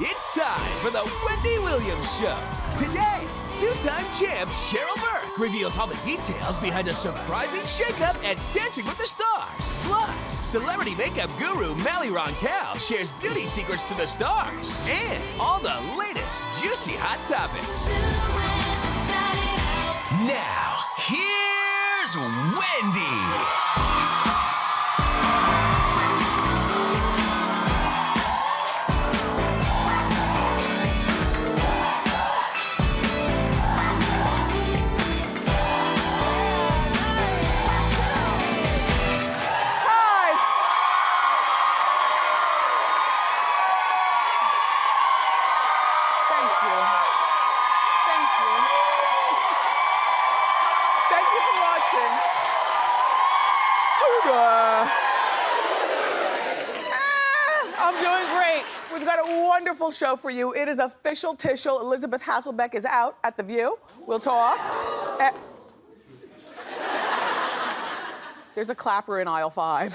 It's time for the Wendy Williams Show. Today, two-time champ Cheryl Burke reveals all the details behind a surprising shakeup at Dancing with the Stars. Plus, celebrity makeup guru Mally Roncal shares beauty secrets to the stars. And all the latest juicy hot topics. Now, here's Wendy. I'm doing great. We've got a wonderful show for you. It is official Tishel. Elizabeth Hasselbeck is out at The View. We'll talk. There's a clapper in aisle 5.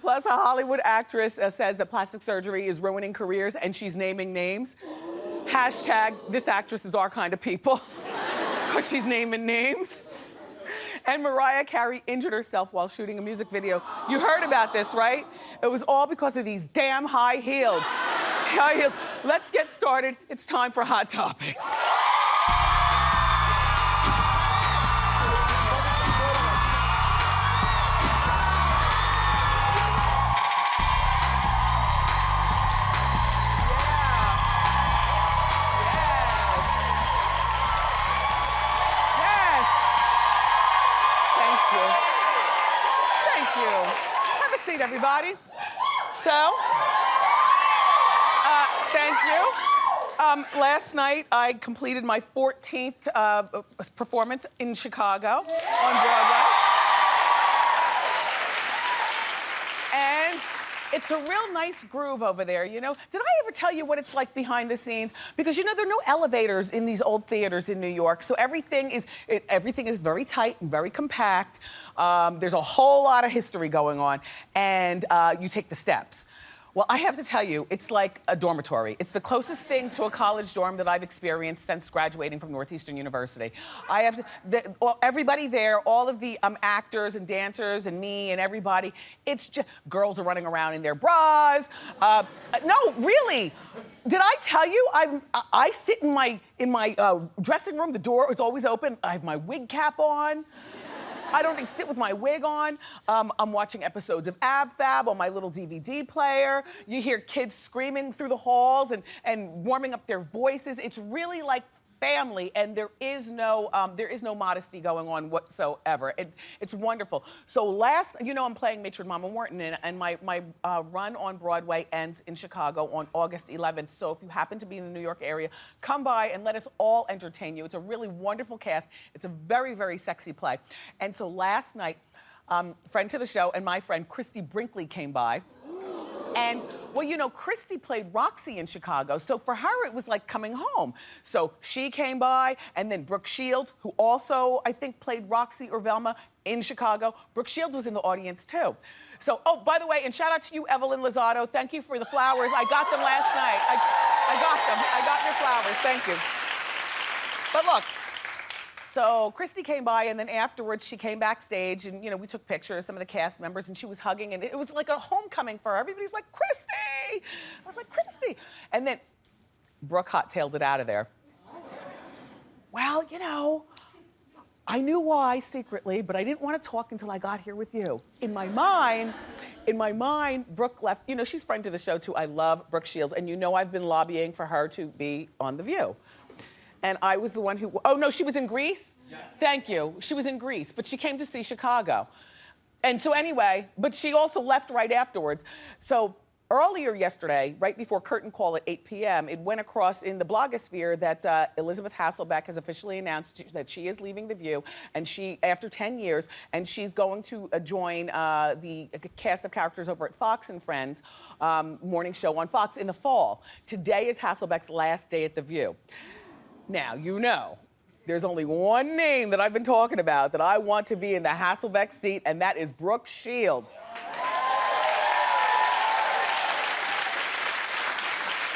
Plus, a Hollywood actress says that plastic surgery is ruining careers and she's naming names. Hashtag, this actress is our kind of people. Because she's naming names. And Mariah Carey injured herself while shooting a music video. You heard about this, right? It was all because of these damn high heels. High heels. Let's get started. It's time for Hot Topics. Everybody. So, thank you. Last night, I completed my 14th performance in Chicago on Broadway. And it's a real nice groove over there, you know? Did I ever tell you what it's like behind the scenes? Because, you know, there are no elevators in these old theaters in New York, so everything is very tight and very compact. There's a whole lot of history going on, and you take the steps. Well, I have to tell you, it's like a dormitory. It's the closest thing to a college dorm that I've experienced since graduating from Northeastern University. I have everybody there, all of the actors and dancers and me and everybody, it's just, girls are running around in their bras. No, really. Did I tell you, I sit in my dressing room, the door is always open, I have my wig cap on. I don't sit with my wig on. I'm watching episodes of Ab Fab on my little DVD player. You hear kids screaming through the halls and warming up their voices. It's really like family, and there is no modesty going on whatsoever. It's wonderful. So you know, I'm playing Matron Mama Morton, and my run on Broadway ends in Chicago on August 11th. So if you happen to be in the New York area, come by and let us all entertain you. It's a really wonderful cast. It's a very, very sexy play. And so last night, friend to the show and my friend Christy Brinkley came by. And, well, you know, Christy played Roxy in Chicago, so for her, it was like coming home. So she came by, and then Brooke Shields, who also, I think, played Roxy or Velma in Chicago. Brooke Shields was in the audience, too. So, oh, by the way, and shout out to you, Evelyn Lozado. Thank you for the flowers. I got them last night. I got them. I got your flowers. Thank you. But look. So Christy came by, and then afterwards she came backstage, and, you know, we took pictures, some of the cast members, and she was hugging, and it was like a homecoming for her. Everybody's like, Christy! I was like, Christy! And then Brooke hot-tailed it out of there. Well, you know, I knew why secretly, but I didn't want to talk until I got here with you. In my mind, Brooke left. You know, she's friend to the show, too. I love Brooke Shields, and you know I've been lobbying for her to be on The View. And I was the one who, oh no, she was in Greece? Yeah. Thank you. She was in Greece, but she came to see Chicago. And so anyway, but she also left right afterwards. So earlier yesterday, right before curtain call at 8 p.m., it went across in the blogosphere that Elizabeth Hasselbeck has officially announced that she is leaving The View, and after 10 years, and she's going to join the cast of characters over at Fox and Friends morning show on Fox in the fall. Today is Hasselbeck's last day at The View. Now, you know, there's only one name that I've been talking about that I want to be in the Hasselbeck seat, and that is Brooke Shields.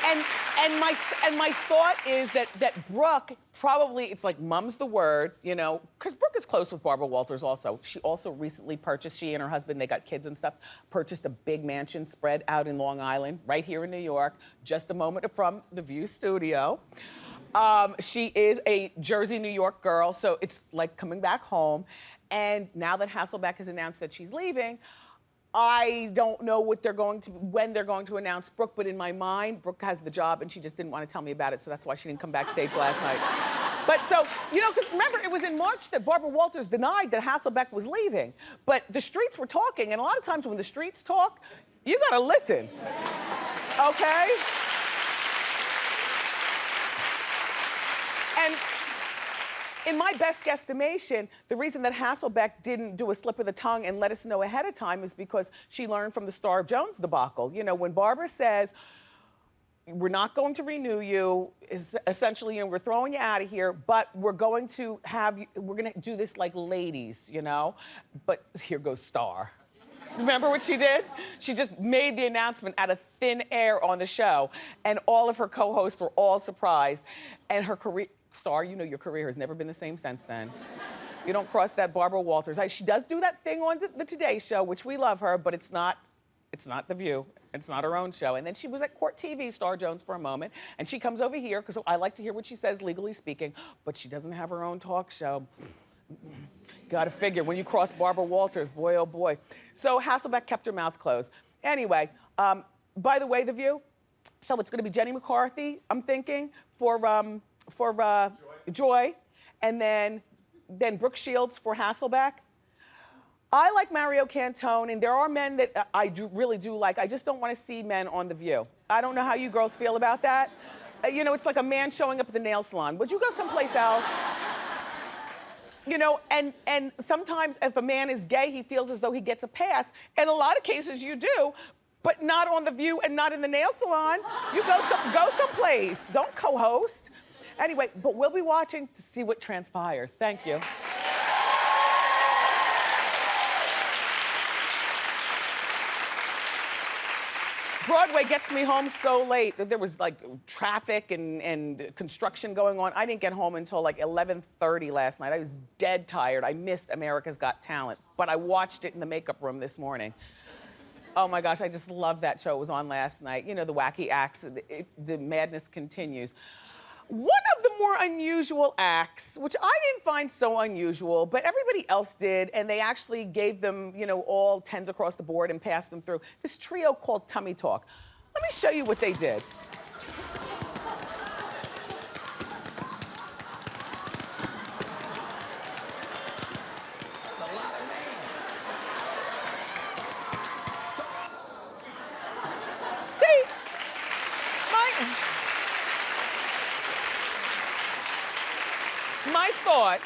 And my thought is that Brooke probably, it's like mum's the word, you know, because Brooke is close with Barbara Walters also. She also recently purchased, she and her husband, they got kids and stuff, purchased a big mansion spread out in Long Island, right here in New York, just a moment from the View studio. She is a Jersey, New York girl, so it's like coming back home. And now that Hasselbeck has announced that she's leaving, I don't know when they're going to announce Brooke, but in my mind, Brooke has the job and she just didn't want to tell me about it, so that's why she didn't come backstage last night. But so, you know, because remember, it was in March that Barbara Walters denied that Hasselbeck was leaving. But the streets were talking, and a lot of times when the streets talk, you gotta listen, okay? And in my best guesstimation, the reason that Hasselbeck didn't do a slip of the tongue and let us know ahead of time is because she learned from the Star of Jones debacle. You know, when Barbara says, we're not going to renew you, is essentially, you know, we're throwing you out of here, but we're going to do this like ladies, you know? But here goes Star. Remember what she did? She just made the announcement out of thin air on the show, and all of her co-hosts were all surprised. And her career, Star, you know your career has never been the same since then. You don't cross that Barbara Walters. She does do that thing on the Today Show, which we love her, but it's not The View. It's not her own show. And then she was at Court TV, Star Jones, for a moment, and she comes over here, because I like to hear what she says, legally speaking, but she doesn't have her own talk show. Gotta figure, when you cross Barbara Walters, boy, oh boy. So Hasselbeck kept her mouth closed. Anyway, by the way, The View, so it's gonna be Jenny McCarthy, I'm thinking, for Joy, and then Brooke Shields for Hasselbeck. I like Mario Cantone, and there are men that I really do like. I just don't want to see men on The View. I don't know how you girls feel about that. You know, it's like a man showing up at the nail salon. Would you go someplace else? You know, and sometimes if a man is gay, he feels as though he gets a pass. In a lot of cases, you do, but not on The View and not in the nail salon. You go someplace. Don't co-host. Anyway, but we'll be watching to see what transpires. Thank you. Broadway gets me home so late. There was like traffic and construction going on. I didn't get home until like 11:30 last night. I was dead tired. I missed America's Got Talent, but I watched it in the makeup room this morning. Oh my gosh, I just love that show. It was on last night. You know, the wacky acts, the madness continues. One of the more unusual acts, which I didn't find so unusual, but everybody else did, and they actually gave them, you know, all 10s across the board and passed them through. This trio called Tummy Talk. Let me show you what they did. My thought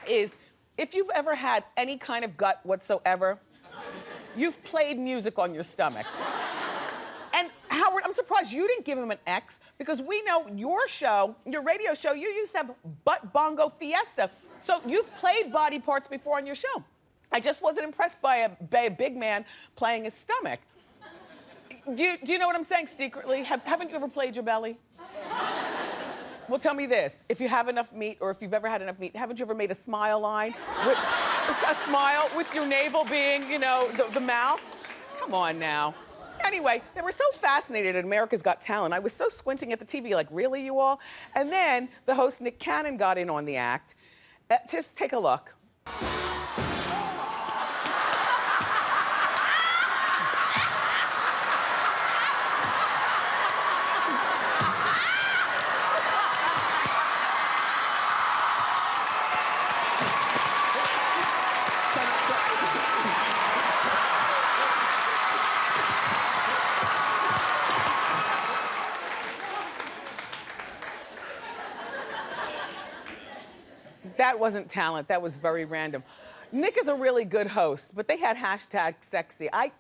is, if you've ever had any kind of gut whatsoever, you've played music on your stomach. And Howard, I'm surprised you didn't give him an X, because we know your show, your radio show, you used to have Butt Bongo Fiesta. So you've played body parts before on your show. I just wasn't impressed by a big man playing his stomach. Do you know what I'm saying secretly? Haven't you ever played your belly? Well, tell me this. If you have enough meat, or if you've ever had enough meat, haven't you ever made a smile line? With a smile with your navel being, you know, the mouth? Come on now. Anyway, they were so fascinated at America's Got Talent. I was so squinting at the TV, like, really, you all? And then the host, Nick Cannon, got in on the act. Just take a look. That wasn't talent, that was very random. Nick is a really good host, but they had #sexy. I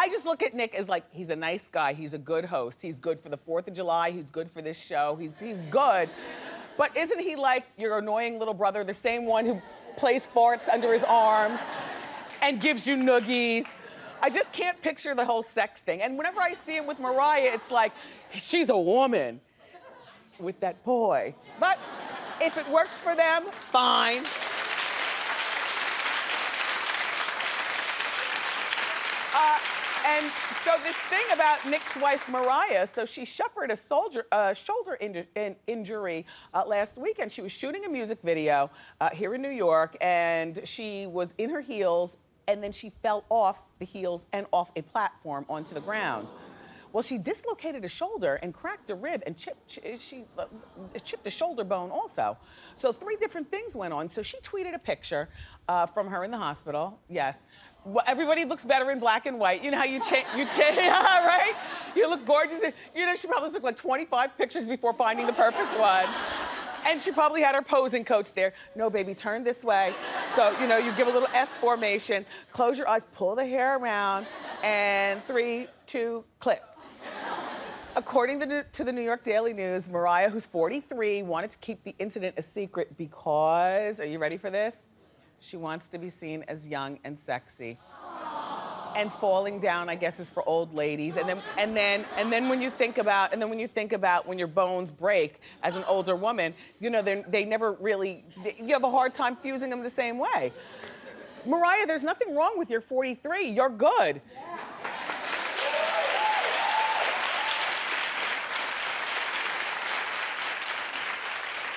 just look at Nick as like, he's a nice guy, he's a good host, he's good for the 4th of July, he's good for this show, he's good. But isn't he like your annoying little brother, the same one who plays farts under his arms and gives you noogies? I just can't picture the whole sex thing. And whenever I see him with Mariah, it's like, she's a woman with that boy. But if it works for them, fine. And so this thing about Nick's wife, Mariah, so she suffered a shoulder injury last weekend. She was shooting a music video here in New York, and she was in her heels, and then she fell off the heels and off a platform onto the ground. Well, she dislocated a shoulder and cracked a rib and chipped a shoulder bone also. So 3 different things went on. So she tweeted a picture from her in the hospital. Yes. Well, everybody looks better in black and white. You know how you change, right? You look gorgeous. You know, she probably took like 25 pictures before finding the perfect one. And she probably had her posing coach there. No, baby, turn this way. So, you know, you give a little S formation, close your eyes, pull the hair around, and 3, 2, clip. According to the New York Daily News, Mariah, who's 43, wanted to keep the incident a secret because, are you ready for this? She wants to be seen as young and sexy. And falling down, I guess, is for old ladies. And then when you think about when your bones break as an older woman, you know, they never really, you have a hard time fusing them the same way. Mariah, there's nothing wrong with your 43. You're good.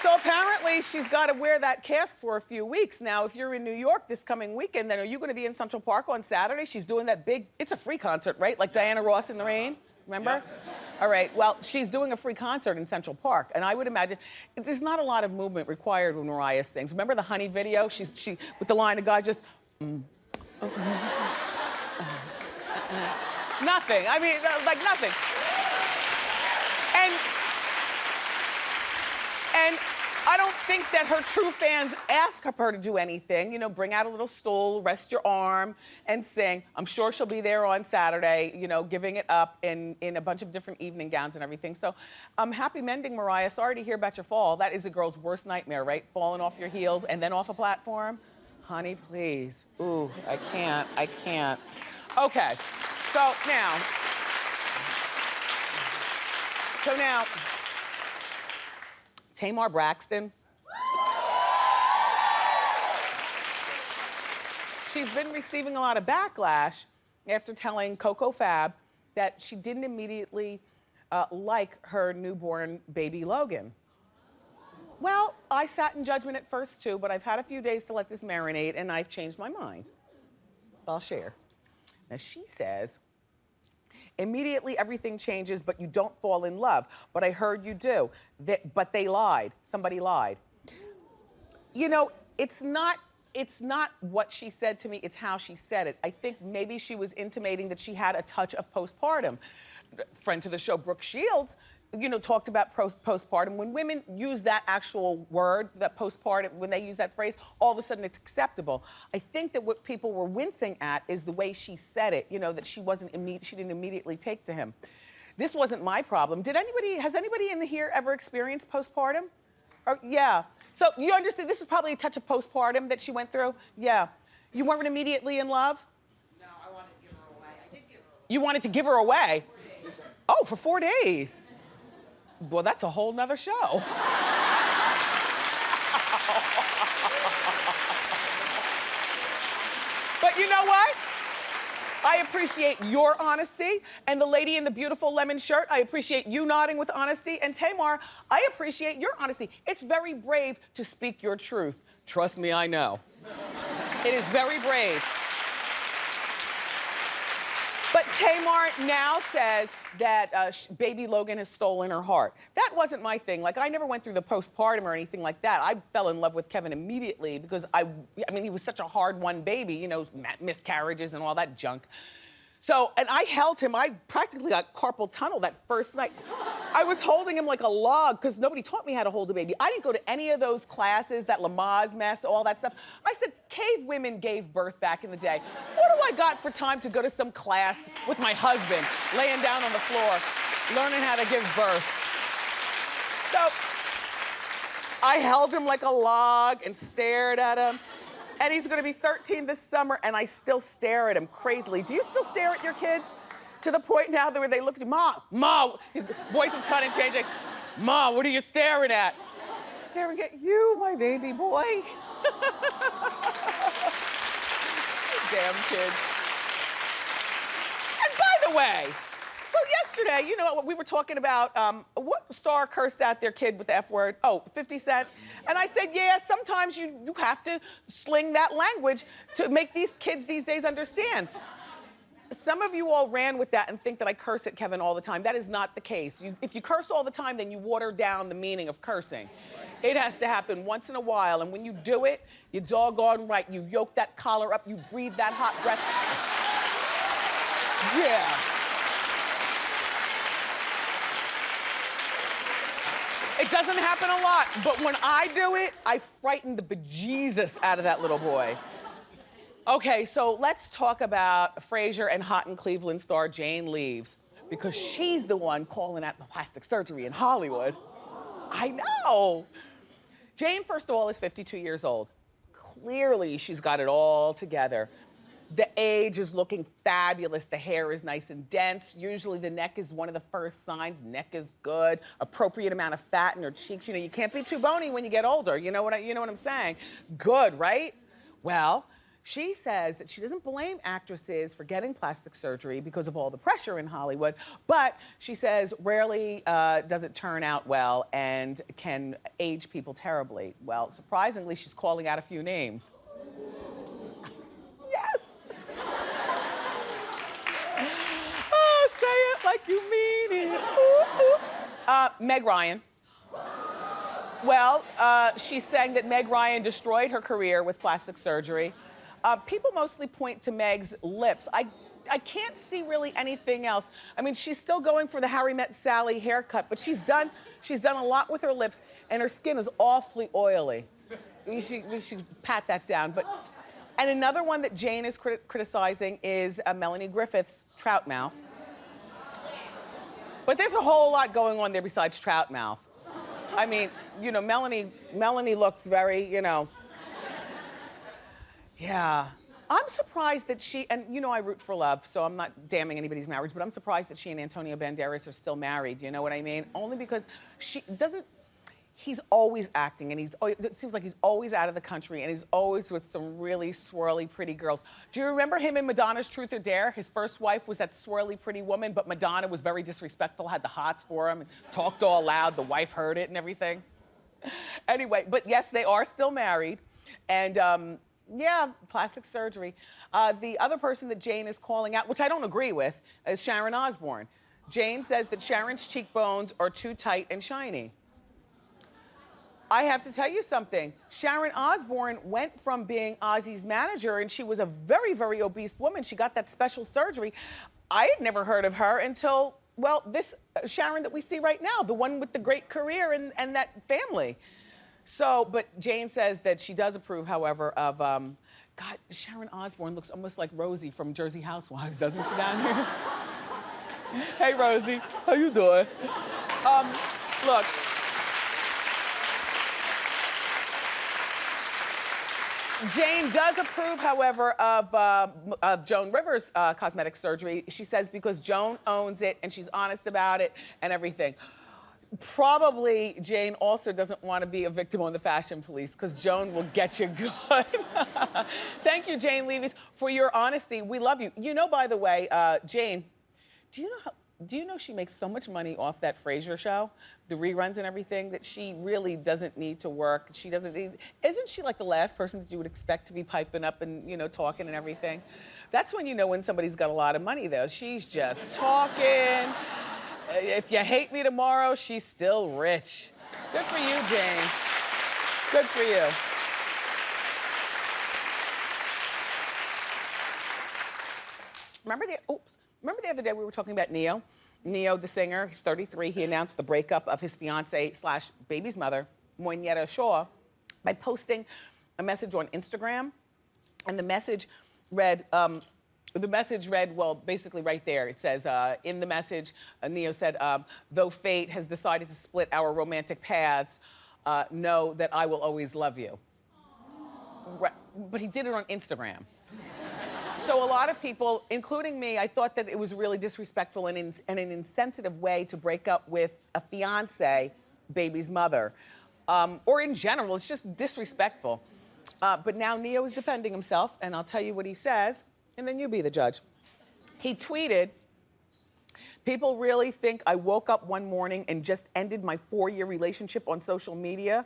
So apparently she's got to wear that cast for a few weeks. Now, if you're in New York this coming weekend, then are you going to be in Central Park on Saturday? She's doing that big, it's a free concert, right? Like Diana Ross in the Rain, remember? Yeah. All right, well, she's doing a free concert in Central Park. And I would imagine, there's not a lot of movement required when Mariah sings. Remember the Honey video? She with the line of God just, nothing. I mean, like nothing. And I don't think that her true fans ask her to do anything. You know, bring out a little stool, rest your arm, and sing. I'm sure she'll be there on Saturday, you know, giving it up in a bunch of different evening gowns and everything. So happy mending, Mariah. Sorry to hear about your fall. That is a girl's worst nightmare, right? Falling off your heels and then off a platform. Honey, please. Ooh, I can't. Okay, so now, Tamar Braxton. She's been receiving a lot of backlash after telling Coco Fab that she didn't immediately like her newborn baby Logan. Well, I sat in judgment at first too, but I've had a few days to let this marinate and I've changed my mind. I'll share. Now she says, immediately everything changes, but you don't fall in love. But I heard you do. But they lied. Somebody lied. You know, it's not what she said to me, it's how she said it. I think maybe she was intimating that she had a touch of postpartum. Friend to the show, Brooke Shields, you know, talked about postpartum. When women use that actual word, that postpartum, when they use that phrase, all of a sudden it's acceptable. I think that what people were wincing at is the way she said it, you know, that she didn't immediately take to him. This wasn't my problem. Has anybody in here ever experienced postpartum? Or, yeah. So you understand this is probably a touch of postpartum that she went through? Yeah. You weren't immediately in love? No, I wanted to give her away. I did give her away. You wanted to give her away? Oh, for 4 days. Well, that's a whole nother show. But you know what? I appreciate your honesty. And the lady in the beautiful lemon shirt, I appreciate you nodding with honesty. And Tamar, I appreciate your honesty. It's very brave to speak your truth. Trust me, I know. It is very brave. But Tamar now says that baby Logan has stolen her heart. That wasn't my thing. Like, I never went through the postpartum or anything like that. I fell in love with Kevin immediately because I mean, he was such a hard-won baby, you know, miscarriages and all that junk. So, and I held him. I practically got carpal tunnel that first night. I was holding him like a log because nobody taught me how to hold a baby. I didn't go to any of those classes, that Lamaze mess, all that stuff. I said, cave women gave birth back in the day. What do I got for time to go to some class with my husband, laying down on the floor, learning how to give birth? So I held him like a log and stared at him. And he's gonna be 13 this summer, and I still stare at him crazily. Do you still stare at your kids? To the point now where they look at you, Ma, his voice is kind of changing. Ma, what are you staring at? Staring at you, my baby boy. Damn kids. And by the way, so yesterday, you know, we were talking about what star cursed out their kid with the F word? Oh, 50 Cent. And I said, yeah, sometimes you have to sling that language to make these kids these days understand. Some of you all ran with that and think that I curse at Kevin all the time. That is not the case. If you curse all the time, then you water down the meaning of cursing. It has to happen once in a while, and when you do it, you're doggone right. You yoke that collar up, you breathe that hot breath. Yeah. It doesn't happen a lot, but when I do it, I frighten the bejesus out of that little boy. Okay, so let's talk about Frasier and Hot in Cleveland star Jane Leeves, because she's the one calling out the plastic surgery in Hollywood. I know. Jane, first of all, is 52 years old. Clearly, she's got it all together. The age is looking fabulous. The hair is nice and dense. Usually the neck is one of the first signs. Neck is good. Appropriate amount of fat in her cheeks. You know, you can't be too bony when you get older. You know what I'm saying? Good, right? Well, she says that she doesn't blame actresses for getting plastic surgery because of all the pressure in Hollywood, but she says rarely does it turn out well and can age people terribly. Well, surprisingly, she's calling out a few names. Yes. Oh, say it like you mean it. Ooh, ooh. Meg Ryan. Well, she's saying that Meg Ryan destroyed her career with plastic surgery. People mostly point to Meg's lips. I can't see really anything else. I mean, she's still going for the Harry Met Sally haircut, but she's done a lot with her lips, and her skin is awfully oily. We should pat that down. And another one that Jane is criticizing is Melanie Griffith's trout mouth. But there's a whole lot going on there besides trout mouth. I mean, you know, Melanie looks very, you know. Yeah. I'm surprised that she, and you know I root for love, so I'm not damning anybody's marriage, but I'm surprised that she and Antonio Banderas are still married, you know what I mean? Only because he's always acting, and it seems like he's always out of the country, and he's always with some really swirly, pretty girls. Do you remember him in Madonna's Truth or Dare? His first wife was that swirly, pretty woman, but Madonna was very disrespectful, had the hots for him, and talked all loud. The wife heard it and everything. Anyway, but yes, they are still married, and yeah, plastic surgery. The other person that Jane is calling out, which I don't agree with, is Sharon Osbourne. Jane says that Sharon's cheekbones are too tight and shiny. I have to tell you something. Sharon Osbourne went from being Ozzy's manager, and she was a very, very obese woman. She got that special surgery. I had never heard of her until, well, this Sharon that we see right now, the one with the great career and that family. So, but Jane says that she does approve, however, of, God, Sharon Osbourne looks almost like Rosie from Jersey Housewives, doesn't she, down here? Hey, Rosie, how you doing? Look. Jane does approve, however, of Joan Rivers' cosmetic surgery. She says because Joan owns it and she's honest about it and everything. Probably Jane also doesn't want to be a victim on the fashion police because Joan will get you good. Thank you, Jane Leeves, for your honesty. We love you. You know, by the way, Jane, do you know she makes so much money off that Frasier show, the reruns and everything, that she really doesn't need to work. She doesn't need, isn't she like the last person that you would expect to be piping up and, you know, talking and everything? That's when you know when somebody's got a lot of money, though. She's just talking. If you hate me tomorrow, she's still rich. Good for you, Jane. Good for you. Remember the other day we were talking about Neo? Neo, the singer, he's 33. He announced the breakup of his fiance/baby's mother, Moinetta Shaw, by posting a message on Instagram. And the message read, well, basically right there. It says, in the message, Neo said, though fate has decided to split our romantic paths, know that I will always love you. but he did it on Instagram. So a lot of people, including me, I thought that it was really disrespectful and an insensitive way to break up with a fiance, baby's mother. Or in general, it's just disrespectful. But now Neo is defending himself, and I'll tell you what he says, and then you be the judge. He tweeted, "People really think I woke up one morning and just ended my 4-year relationship on social media?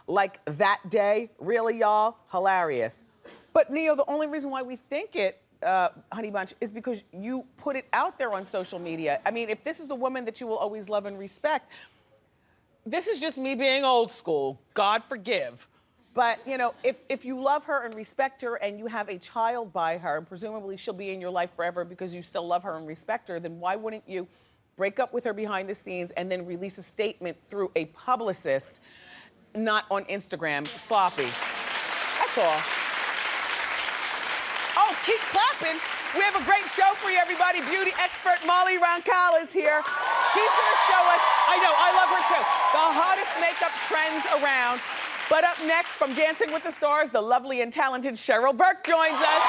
Like that day? Really, y'all? Hilarious." But Neo, the only reason why we think it, Honey Bunch, is because you put it out there on social media. I mean, if this is a woman that you will always love and respect, this is just me being old school. God forgive. But, you know, if you love her and respect her and you have a child by her, and presumably she'll be in your life forever because you still love her and respect her, then why wouldn't you break up with her behind the scenes and then release a statement through a publicist, not on Instagram? Sloppy. That's all. Oh, keep clapping. We have a great show for you, everybody. Beauty expert Molly Roncal is here. She's going to show us, I know, I love her too, the hottest makeup trends around. But up next, from Dancing with the Stars, the lovely and talented Cheryl Burke joins us.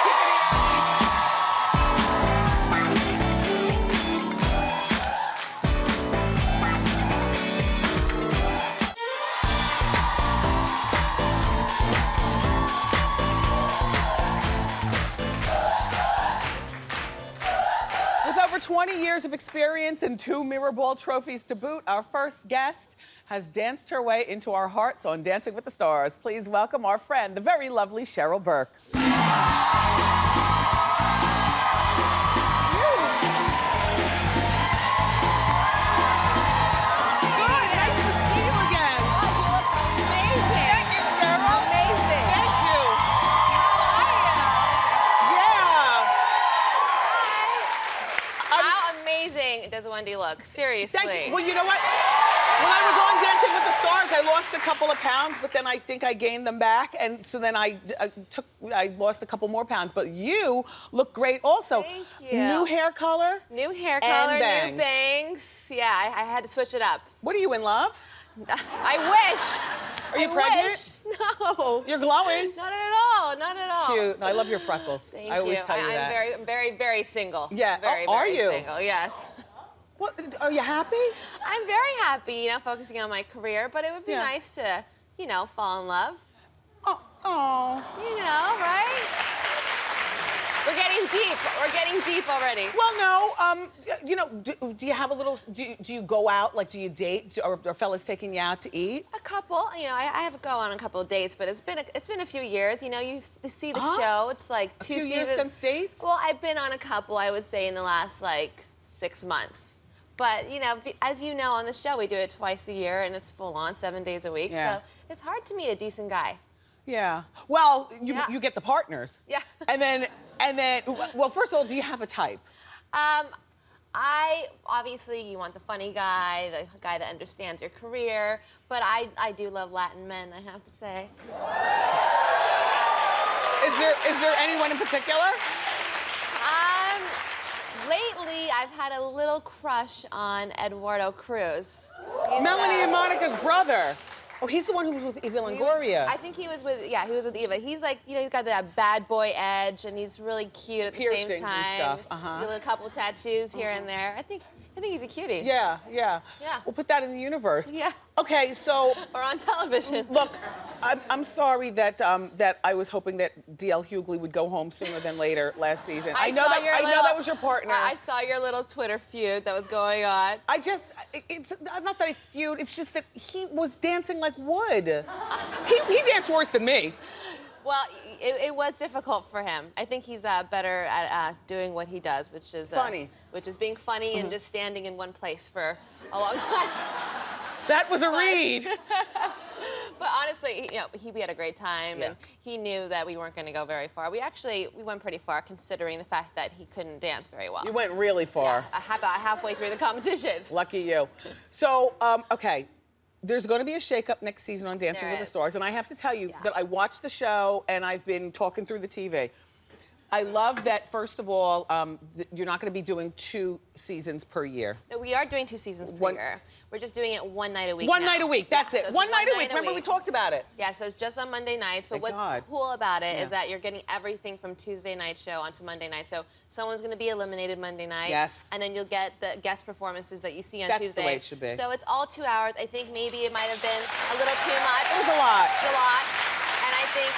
With over 20 years of experience and 2 Mirror Ball trophies to boot, our first guest has danced her way into our hearts on Dancing with the Stars. Please welcome our friend, the very lovely Cheryl Burke. Does Wendy look? Seriously. Thank you. Well, you know what? When I was on Dancing with the Stars, I lost a couple of pounds, but then I think I gained them back, and so then I lost a couple more pounds. But you look great also. Thank you. New hair color. New hair color, bangs. new bangs. Yeah, I had to switch it up. What are you, in love? I wish. Are you pregnant? Wish. No. You're glowing. Not at all. Not at all. Cute. I love your freckles. Thank I always you. tell you that. I'm very, very single. Yeah. Very, are very you? single. Yes. What? Are you happy? I'm very happy, you know, focusing on my career, but it would be nice to, you know, fall in love. Oh. You know, right? We're getting deep. We're getting deep already. Well, no. You know, do you have a little? Do you go out? Like, do you date? Or are fellas taking you out to eat? A couple. You know, I have to go on a couple of dates, but it's been a few years. You know, you see the show. It's like 2 seasons. Years since dates? Well, I've been on a couple. I would say in the last like 6 months. But, you know, as you know, on the show, we do it twice a year, and it's full on, 7 days a week. Yeah. So it's hard to meet a decent guy. Yeah. Well, you get the partners. Yeah. And then, well, first of all, do you have a type? Obviously, you want the funny guy, the guy that understands your career, but I do love Latin men, I have to say. Is there anyone in particular? Lately, I've had a little crush on Eduardo Cruz. Melanie and Monica's brother. Oh, he's the one who was with Eva Longoria. I think he was with Eva. He's like, you know, he's got that bad boy edge, and he's really cute at the same Piercings time. and stuff. A couple of tattoos here and there. I think he's a cutie. Yeah. Yeah. We'll put that in the universe. Yeah. Okay, so. Or on television. Look, I'm sorry that that I was hoping that D.L. Hughley would go home sooner than later last season. I know that was your partner. I saw your little Twitter feud that was going on. It's not that I feud. It's just that he was dancing like wood. He danced worse than me. Well, it was difficult for him. I think he's better at doing what he does, which is funny. Which is being funny and just standing in one place for a long time. That was a read. But honestly, you know, we had a great time, and he knew that we weren't going to go very far. We went pretty far, considering the fact that he couldn't dance very well. You went really far. Yeah, about halfway through the competition. Lucky you. So, okay. There's going to be a shakeup next season on Dancing with the Stars, and I have to tell you that I watched the show and I've been talking through the TV. I love that, first of all, you're not going to be doing 2 seasons per year. No, we are doing 2 seasons per year. We're just doing it one night a week. One now. night a week, that's Yeah, it. so it's one night a week. Remember we talked about it. Yeah, so it's just on Monday nights. But Thank what's God. cool about it is that you're getting everything from Tuesday night show onto Monday night. So someone's going to be eliminated Monday night. Yes. And then you'll get the guest performances that you see on That's Tuesday. the way it should be. So it's all 2 hours. I think maybe it might have been a little too much. It was a lot. It's a lot. And I think,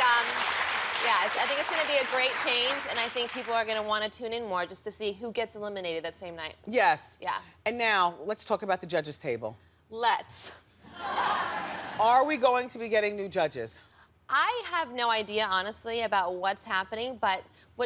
I think it's going to be a great change. And I think people are going to want to tune in more just to see who gets eliminated that same night. Yes. Yeah. And now, let's talk about the judges' table. Let's. Are we going to be getting new judges? I have no idea, honestly, about what's happening, but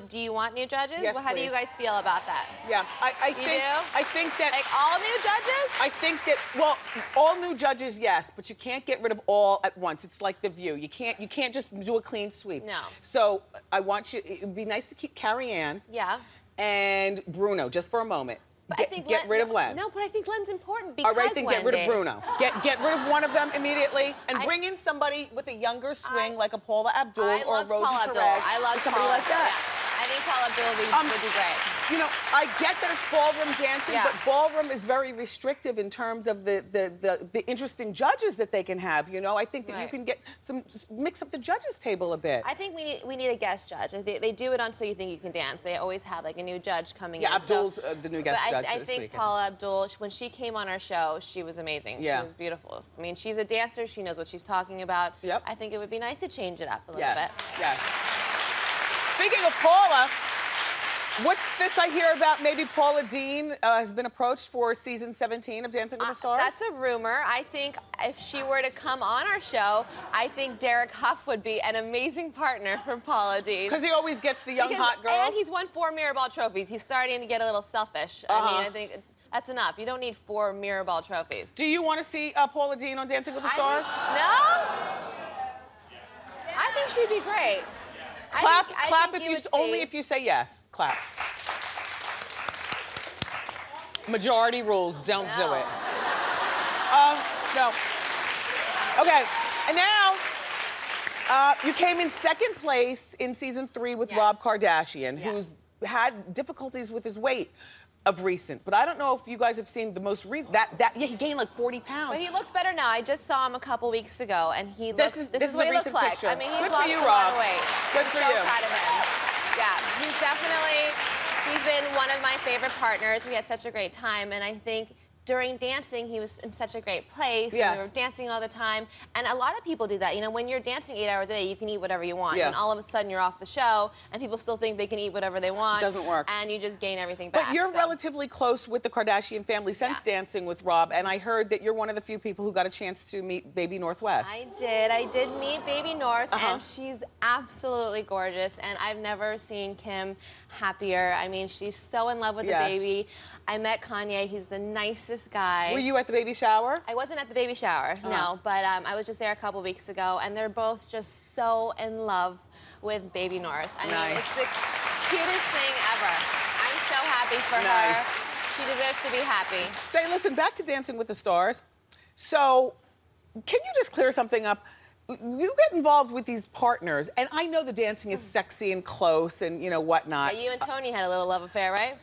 do you want new judges? Yes, How do you please. guys feel about that? Yeah, I do? think that... Like all new judges? I think that, well, all new judges, yes, but you can't get rid of all at once. It's like The View. You can't just do a clean sweep. No. So I want you, it would be nice to keep Carrie Ann Yeah. and Bruno, just for a moment. But I think get rid of Len. No, but I think Len's important because All right, then get rid of Wendy. Bruno. Get rid of one of them immediately and I- bring in somebody with a younger swing like a Paula Abdul I or a loved Rosie Paula Perez. Abdul. I love somebody Paula like that. Abdul, yeah. I think Paula Abdul would be great. You know, I get that it's ballroom dancing, Yeah. but ballroom is very restrictive in terms of the interesting judges that they can have. You know, I think that you Right. can get mix up the judges' table a bit. I think we need a guest judge. They do it on So You Think You Can Dance. They always have like a new judge coming in. Abdul's the new guest judge I this think weekend. Paula Abdul, when she came on our show, she was amazing. Yeah. She was beautiful. I mean, she's a dancer. She knows what she's talking about. Yep. I think it would be nice to change it up a little Yes, bit. yes. Speaking of Paula, what's this I hear about maybe Paula Dean has been approached for season 17 of Dancing with the Stars? That's a rumor. I think if she were to come on our show, I think Derek Huff would be an amazing partner for Paula Dean. Because he always gets the young hot girls. And he's won 4 Mirrorball trophies. He's starting to get a little selfish. I mean, I think that's enough. You don't need 4 Mirrorball trophies. Do you want to see Paula Dean on Dancing with the Stars? No? I think she'd be great. Clap, clap think if you would only see- if you say yes. Clap. Majority rules. Don't do No. it. No. Okay, and now you came in second place in season 3 with Yes. Rob Kardashian, Yes. who's had difficulties with his weight of recent. But I don't know if you guys have seen the most recent. Yeah, he gained like 40 pounds. But he looks better now. I just saw him a couple weeks ago, and he This looks. is- This this is is what a he looks recent like. picture. I mean, he's Good for lost you, a lot Rob. of weight. Good I'm for so you. proud of him. Yeah, he's definitely. He's been one of my favorite partners. We had such a great time, and I think during dancing, he was in such a great place. Yes. And we were dancing all the time. And a lot of people do that. You know, when you're dancing 8 hours a day, you can eat whatever you want. Yeah. And all of a sudden, you're off the show, and people still think they can eat whatever they want. Doesn't work. And you just gain everything back. But you're so. relatively close with the Kardashian family since Yeah. Dancing with Rob, and I heard that you're one of the few people who got a chance to meet Baby Northwest. I did meet Baby North, Uh-huh. and she's absolutely gorgeous, and I've never seen Kim happier. I mean, she's so in love with Yes. the baby. I met Kanye. He's the nicest guy. Were you at the baby shower? I wasn't at the baby shower, no, but I was just there a couple weeks ago, and they're both just so in love with Baby North. I Nice. mean, it's the cutest thing ever. I'm so happy for Nice. her. She deserves to be happy. Say, listen, back to Dancing with the Stars. So, can you just clear something up? You get involved with these partners, and I know the dancing is sexy and close and, you know, whatnot. You and Tony had a little love affair, right?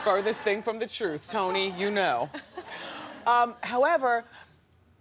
Furthest thing from the truth, Tony, you know. However,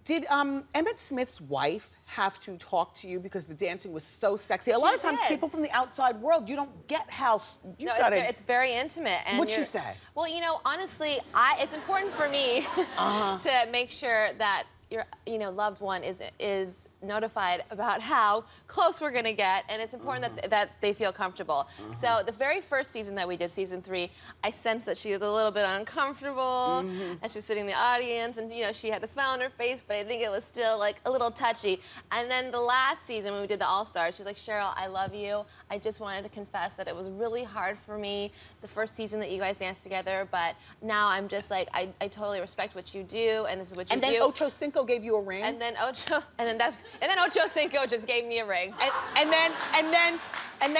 did Emmett Smith's wife have to talk to you because the dancing was so sexy? A lot of times did. people from the outside world, you don't get how you No, gotta... it's very intimate. And What'd she you're- say? Well, you know, honestly, it's important for me to make sure that your loved one is notified about how close we're gonna get, and it's important that they feel comfortable. So the very first season that we did, season 3, I sensed that she was a little bit uncomfortable, and she was sitting in the audience, and she had a smile on her face, but I think it was still like a little touchy. And then the last season when we did the All Stars, she's like, Cheryl, I love you. I just wanted to confess that it was really hard for me the first season that you guys danced together, but now I'm just like, I totally respect what you do, and this is what you And do. then Ocho Cinco gave you a ring? And then Ocho Cinco just gave me a ring. And then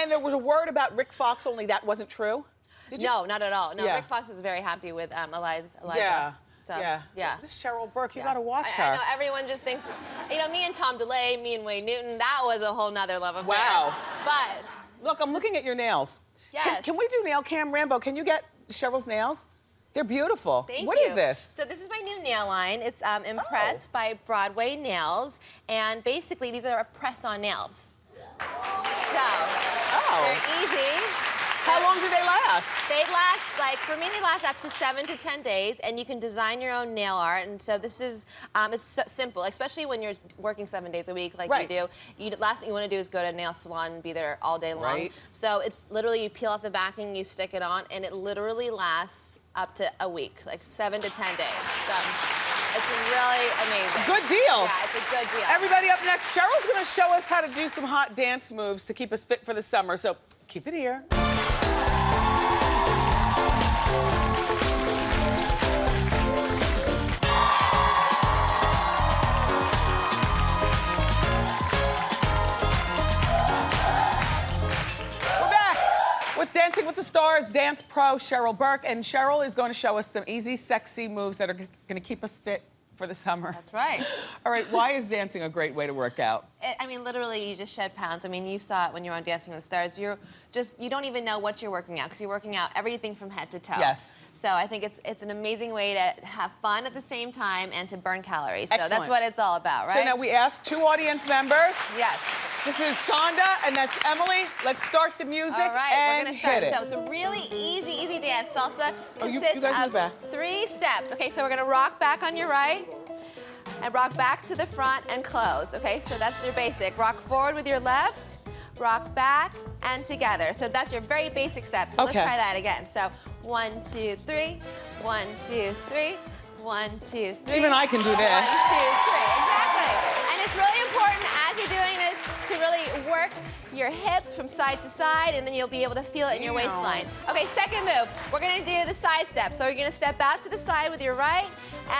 there was a word about Rick Fox, only that wasn't true? Did you? No, not at all. No, Yeah. Rick Fox was very happy with Eliza. Yeah. So, yeah. yeah. This is Cheryl Burke. You Yeah. gotta watch her. I know everyone just thinks, me and Tom DeLay, me and Wayne Newton, that was a whole nother love affair. Wow. But Look, I'm looking at your nails. Yes. Can we do nail cam? Rambo, can you get Cheryl's nails? They're beautiful. Thank you. What is this? So this is my new nail line. It's Impressed by Broadway Nails. And basically, these are press-on nails. So, they're easy. How long do they last? They last, like, for me, they last up to 7 to 10 days, and you can design your own nail art. And so this is, it's so simple, especially when you're working 7 days a week like Right. you do. Last thing you want to do is go to a nail salon and be there all day long. Right. So it's literally, you peel off the backing, you stick it on, and it literally lasts up to a week, like 7 to 10 days. So it's really amazing. Good deal. Yeah, it's a good deal. Everybody up next, Cheryl's gonna show us how to do some hot dance moves to keep us fit for the summer. So keep it here. With Dancing with the Stars dance pro Cheryl Burke, and Cheryl is going to show us some easy, sexy moves that are going to keep us fit for the summer. That's right. All right, why is dancing a great way to work out? I mean, literally, you just shed pounds. I mean, you saw it when you were on Dancing with the Stars. You don't even know what you're working out because you're working out everything from head to toe. Yes. So I think it's an amazing way to have fun at the same time and to burn calories. So Excellent. that's what it's all about, right? So now we asked 2 audience members. Yes. This is Shonda, and that's Emily. Let's start the music All right, and we're gonna start. hit it. So it's a really easy dance. Salsa Oh, you consists guys move of back. 3 steps. Okay, so we're gonna rock back on your right and rock back to the front and close. Okay, so that's your basic. Rock forward with your left, rock back and together. So that's your very basic steps. So Okay. let's try that again. So 1, 2, 3, 1, 2, 3, 1, 2, 3. Even I can do 1, 2, 3. this. Exactly. And it's really important as you're doing this to really work your hips from side to side, and then you'll be able to feel it in your waistline. Okay, second move. We're gonna do the side step. So you're gonna step out to the side with your right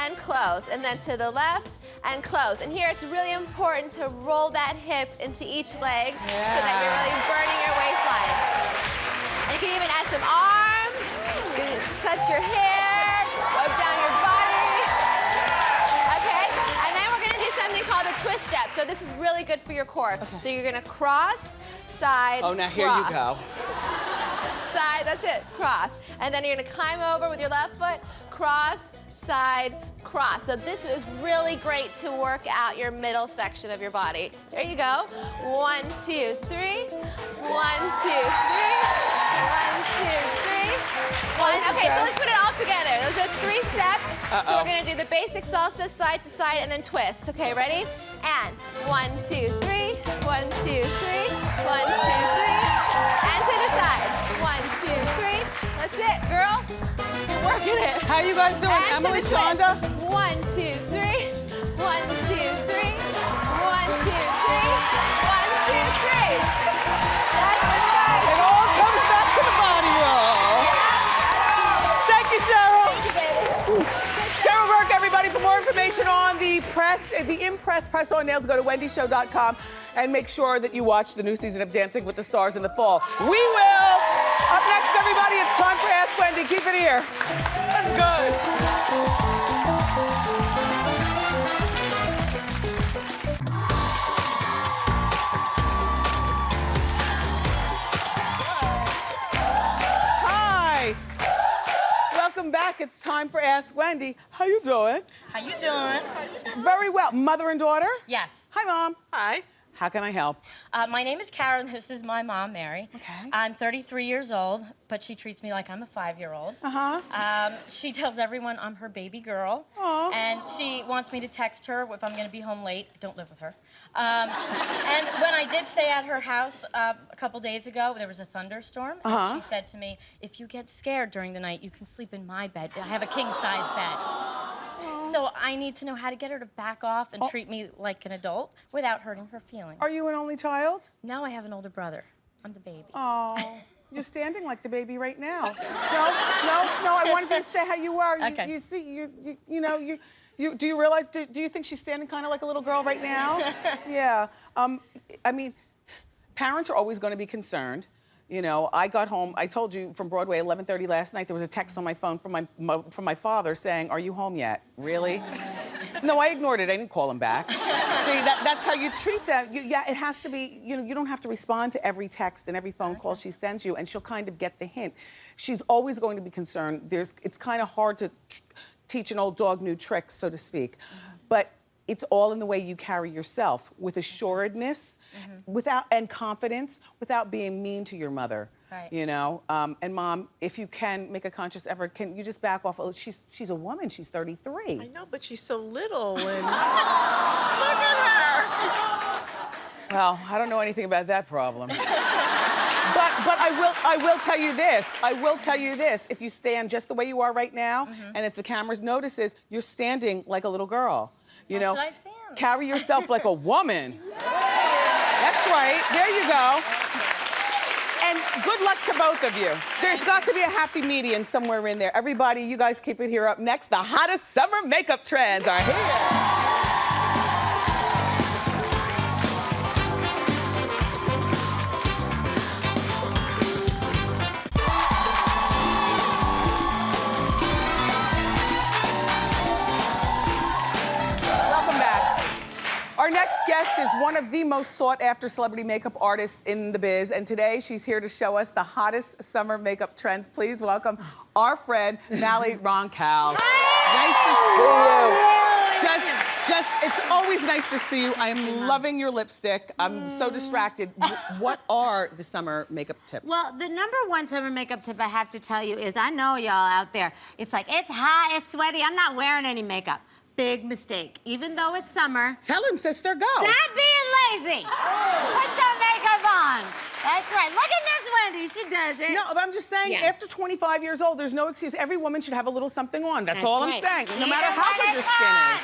and close, and then to the left and close. And here it's really important to roll that hip into each leg so that you're really burning your waistline. And you can even add some arms, you can touch your hair, rub down your body. Okay, and then we're gonna do something called a twist step. So this is really good for your core. Okay. So you're gonna cross, side, Oh, now here cross. you go. Side, that's it, cross. And then you're gonna climb over with your left foot, cross, side, cross. So this is really great to work out your middle section of your body. There you go. 1, 2, 3. 1, 2, 3. 1, 2, 3. 1. Okay, so let's put it all together. Those are 3 steps. So we're gonna do the basic salsa, side to side, and then twist. Okay, ready? And 1, 2, 3. 1, 2, 3. 1, 2, 3. And to the side. 1, 2, 3. That's it, girl. You're working it. How you guys doing, And Emily, to the twist. Shonda? 1, 2, 3. 1, 2, 3. 1, 2, 3. 1, 2, 3. That's right. It all comes back to the body roll. Thank you, Cheryl. Thank you, baby. Cheryl Burke, everybody. For more information on the Impress press-on nails, go to wendyshow.com and make sure that you watch the new season of Dancing with the Stars in the fall. We will. Up next, everybody, it's time for Ask Wendy. Keep it here. That's good. Hi. Welcome back. It's time for Ask Wendy. How you doing? How you doing? Very well. Mother and daughter? Yes. Hi, Mom. Hi. How can I help? My name is Karen. This is my mom, Mary. Okay. I'm 33 years old, but she treats me like I'm a 5-year-old. Uh-huh. She tells everyone I'm her baby girl. Aw. And she wants me to text her if I'm going to be home late. I don't live with her. And when I did stay at her house a couple days ago, there was a thunderstorm. Uh-huh. And she said to me, if you get scared during the night, you can sleep in my bed. I have a king-size bed. So I need to know how to get her to back off and treat me like an adult without hurting her feelings. Are you an only child? No, I have an older brother. I'm the baby. Oh, you're standing like the baby right now. No, I wanted you to say how you are. Okay. You see, do you realize, do you think she's standing kind of like a little girl right now? Yeah. I mean, parents are always going to be concerned. You know, I got home, I told you from Broadway, 11:30 last night, there was a text on my phone from my father saying, are you home yet? Really? No, I ignored it. I didn't call him back. See, that's how you treat them. Yeah, it has to be, you don't have to respond to every text and every phone call she sends you, and she'll kind of get the hint. She's always going to be concerned. It's kind of hard to teach an old dog new tricks, so to speak. But it's all in the way you carry yourself, with assuredness, and confidence, without being mean to your mother. Right. You know, and Mom, if you can make a conscious effort, can you just back off? Oh, she's a woman. She's 33. I know, but she's so little, and look at her. Well, I don't know anything about that problem. But I will tell you this. I will tell you this. If you stand just the way you are right now, and if the camera notices, you're standing like a little girl. You know, should I stand? Carry yourself like a woman. That's right. There you go. And good luck to both of you. There's got to be a happy median somewhere in there. Everybody, you guys keep it here. Up next, the hottest summer makeup trends are here. Our next guest is one of the most sought-after celebrity makeup artists in the biz, and today she's here to show us the hottest summer makeup trends. Please welcome our friend, Mally Roncal. Nice to see you. It's always nice to see you. I am loving your lipstick. I'm so distracted. What are the summer makeup tips? Well, the #1 summer makeup tip I have to tell you is, I know y'all out there, it's like, it's hot, it's sweaty, I'm not wearing any makeup. Big mistake. Even though it's summer. Tell him, sister, go. Stop being lazy. Put your makeup on. That's right. Look at Miss Wendy. She does it. No, but I'm just saying, after 25 years old, there's no excuse. Every woman should have a little something on. That's all I'm saying. No matter how good your skin is.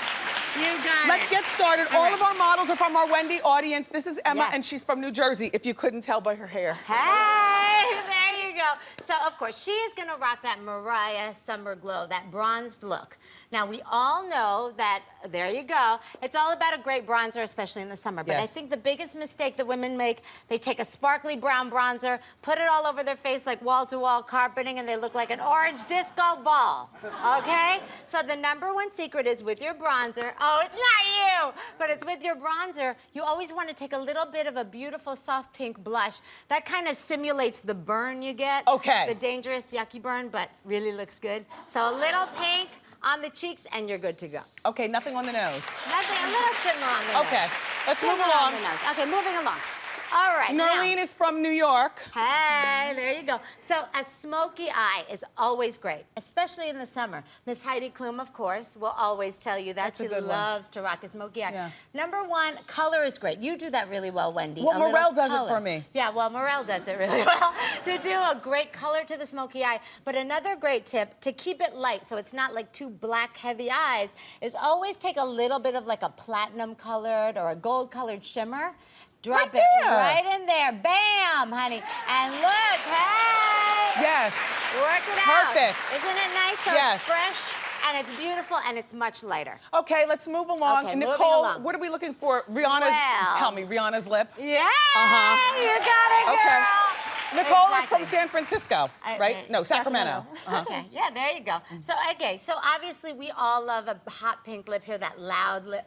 You got it. Let's get started. All of our models are from our Wendy audience. This is Emma, and she's from New Jersey, if you couldn't tell by her hair. Hey, there you go. So, of course, she is going to rock that Mariah Summer Glow, that bronzed look. Now, we all know that, there you go, it's all about a great bronzer, especially in the summer. But I think the biggest mistake that women make, they take a sparkly brown bronzer, put it all over their face like wall-to-wall carpeting, and they look like an orange disco ball, okay? So the #1 secret is with your bronzer. Oh, it's not you, but it's with your bronzer. You always want to take a little bit of a beautiful soft pink blush. That kind of simulates the burn you get. Okay. The dangerous, yucky burn, but really looks good. So a little pink on the cheeks, and you're good to go. Okay, nothing on the nose. Nothing, a little shimmer on the nose. Okay, let's move Shimmer along. on the nose. Okay, moving along. All right, Nerlene is from New York. Hey, there you go. So a smoky eye is always great, especially in the summer. Miss Heidi Klum, of course, will always tell you that. That's a she good one. loves to rock a smoky eye. Yeah. #1, color is great. You do that really well, Wendy. Well, A little Morel does it color. for me. Yeah, well, Morel does it really well. To do a great color to the smoky eye. But another great tip, to keep it light so it's not like too black, heavy eyes, is always take a little bit of like a platinum colored or a gold colored shimmer. Drop it right in there. Bam, honey. And look, hey. Yes. Work it out. Perfect. Isn't it nice? So it's fresh, and it's beautiful, and it's much lighter. Okay, let's move along. Okay, Nicole, moving along. what are we looking for? Rihanna's, tell me, Rihanna's lip? Yeah, you got it, girl. Okay. Nicole is Exactly. from San Francisco, right? No, Sacramento. Okay, yeah, there you go. So, okay, so obviously we all love a hot pink lip here, that loud lip.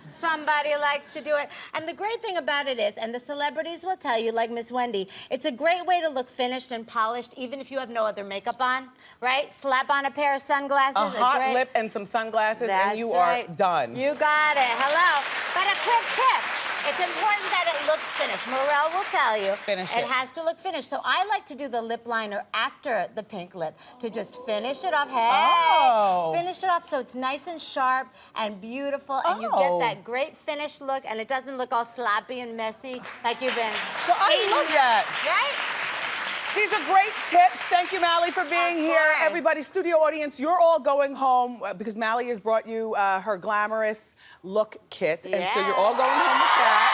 Somebody likes to do it. And the great thing about it is, and the celebrities will tell you, like Miss Wendy, it's a great way to look finished and polished, even if you have no other makeup on, right? Slap on a pair of sunglasses. A hot lip and some sunglasses, and you are done. You got it. Hello. But a quick tip. It's important that it looks finished. Morel will tell you. Finish it. It has to look finished. So I like to do the lip liner after the pink lip to just finish it off. Hey! Finish it off so it's nice and sharp and beautiful, and you get that great finished look, and it doesn't look all sloppy and messy like you've been So I love that. Right? These are great tips. Thank you, Mally, for being here. Everybody, studio audience, you're all going home because Mally has brought you her glamorous look kit. And so you're all going home with that.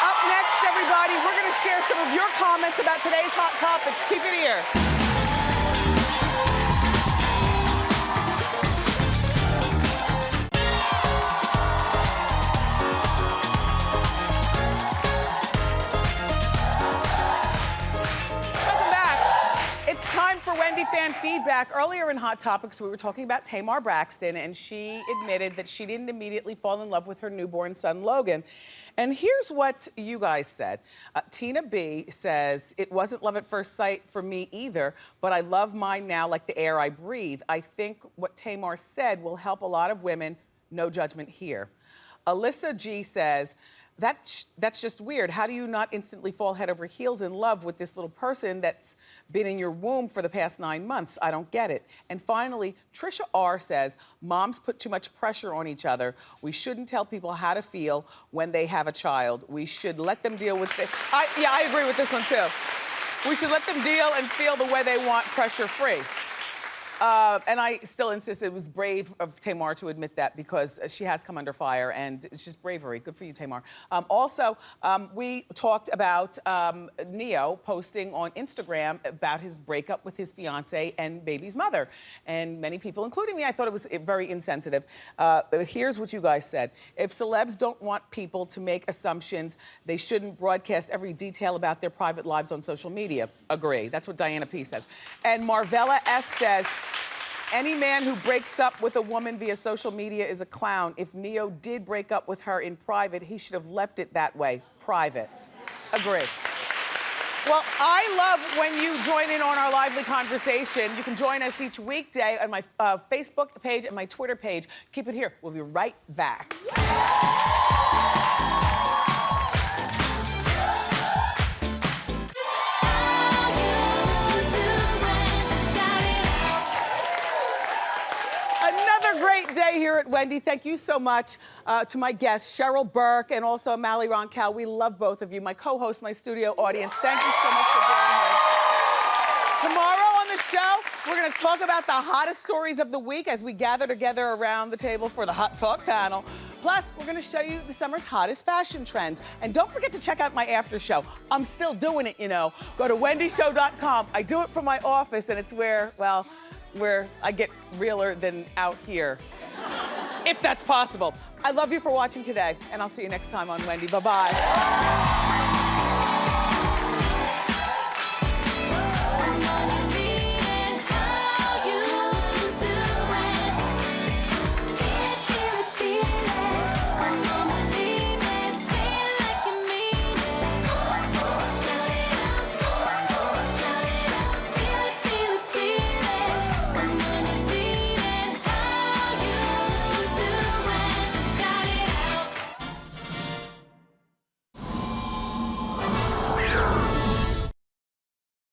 Up next, everybody, we're going to share some of your comments about today's hot topics. Keep it here. time for Wendy fan feedback. Earlier in Hot Topics, we were talking about Tamar Braxton, and she admitted that she didn't immediately fall in love with her newborn son, Logan. And here's what you guys said. Tina B says, it wasn't love at first sight for me either, but I love mine now like the air I breathe. I think what Tamar said will help a lot of women. No judgment here. Alyssa G says, that's just weird. How do you not instantly fall head over heels in love with this little person that's been in your womb for the past 9 months? I don't get it. And finally, Trisha R says, moms put too much pressure on each other. We shouldn't tell people how to feel when they have a child. We should let them deal with it. I agree with this one too. We should let them deal and feel the way they want, pressure-free. And I still insist it was brave of Tamar to admit that, because she has come under fire, and it's just bravery. Good for you, Tamar. Also, we talked about Neo posting on Instagram about his breakup with his fiance and baby's mother. And many people, including me, I thought it was very insensitive. Here's what you guys said. If celebs don't want people to make assumptions, they shouldn't broadcast every detail about their private lives on social media. Agree. That's what Diana P says. And Marvella S says, any man who breaks up with a woman via social media is a clown. If Neo did break up with her in private, he should have left it that way, private. Agree. Well, I love when you join in on our lively conversation. You can join us each weekday on my Facebook page and my Twitter page. Keep it here. We'll be right back. Great day here at Wendy. Thank you so much to my guests, Cheryl Burke and also Mally Roncal. We love both of you. My co-host, my studio audience, thank you so much for being here. Tomorrow on the show, we're going to talk about the hottest stories of the week as we gather together around the table for the Hot Talk panel. Plus, we're going to show you the summer's hottest fashion trends. And don't forget to check out my after show. I'm still doing it, you know. Go to wendyshow.com. I do it from my office, and it's where, well, where I get realer than out here, if that's possible. I love you for watching today, and I'll see you next time on Wendy. Bye-bye.